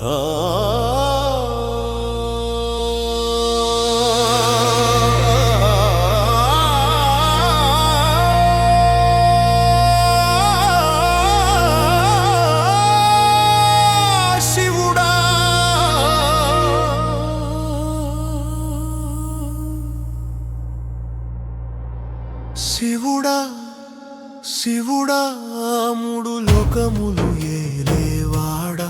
శివుడా శివుడా మూడు లోకములు ఏలేవాడా,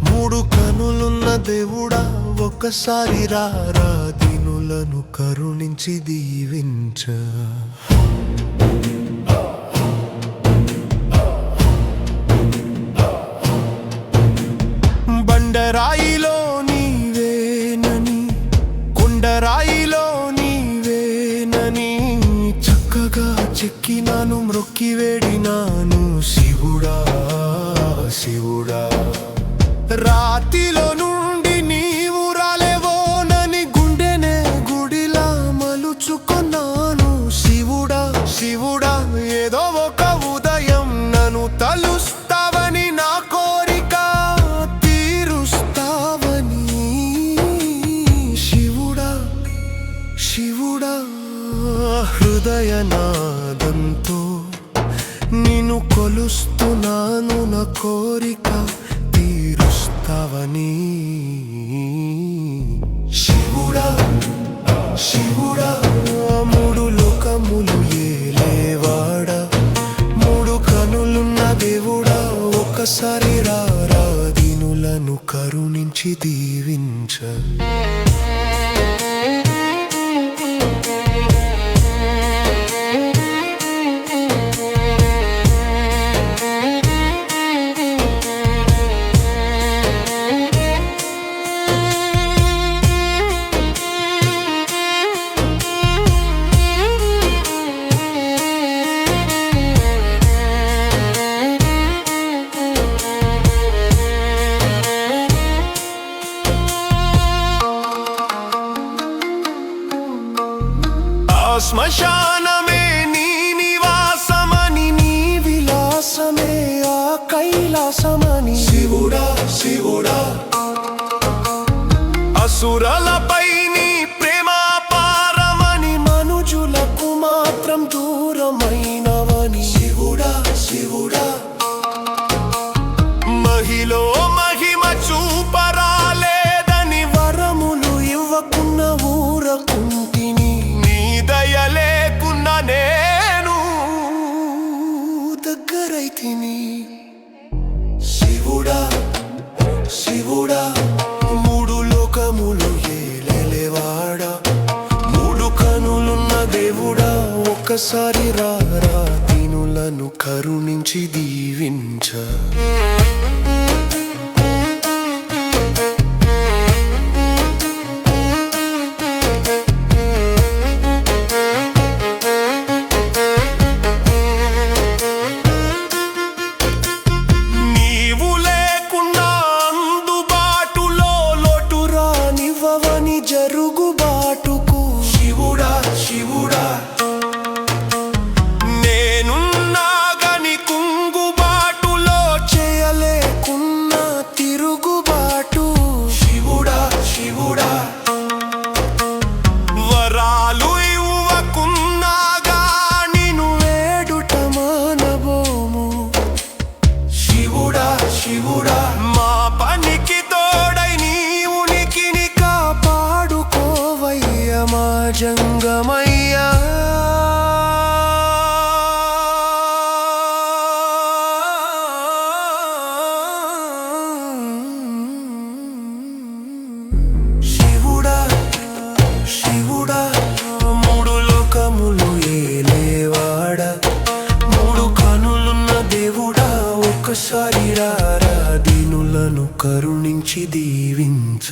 మూడు కనులున్న దేవుడా, ఒక్కసారి రారా దీనులను కరుణించి దీవించ. బండరాయిలో నీవేనని, కొండరాయిలో నీవేనని చక్కగా చెక్కినాను, మ్రొక్కి వేడినాను. శివుడా శివుడా రాతిలో నుండి నీవు రాలేవోనని గుండెనే గుడిలా మలుచుకున్నాను. శివుడా శివుడా ఏదో ఒక ఉదయం నన్ను తలుస్తావని, నా కోరిక తీరుస్తావని. శివుడా శివుడా హృదయనాదంతో నిన్ను కొలుస్తున్నాను, నా కోరిక తీరుస్తావని. శివుడా శివుడా మూడు లోకములు ఏలేవాడా, మూడు కనులున్న దేవుడా, ఒక్కసారి రారా దీనులను కరుణించి దీవించ. శ్మశానమే నీ నివాసమని, నీ విలాసమే ఆ కైలాసమని. శివుడా శివుడా అసురలపై నీ ప్రేమ పారమని, మనుజులకు మాత్రం దూరమైనవని. శివుడా శివుడా మహిలో మహిమ చూపరాలేదని, వరములు ఇవ్వకున్న ఊరకుంటిని. దయలేకున్న నేను దగ్గరైతిని. శివుడా శివుడా మూడు లోకములు ఏలేవాడా, మూడు కనులున్న దేవుడా, ఒక్కసారి రారా దీనులను కరుణించి దీవించ. జరుగుబాటుకు శివుడా శివుడా నేనున్నాగని కుంగుబాటులో చేయలేకున్న తిరుగుబాటు. శివుడా శివుడా వరాలు ఇవ్వకున్నాగా నిన్ను వేడుట మానబోము. శివుడా శివుడా మా పనికి తోడై నీ ఉనికిని కాపాడుకోవయ్య మా జంగమయ్యా. శివుడా శివుడా మూడు లోకములు ఏలేవాడా, మూడు కనులున్న దేవుడా, ఒక్కసారి రారా దీనులను కరుణించి దీవించ.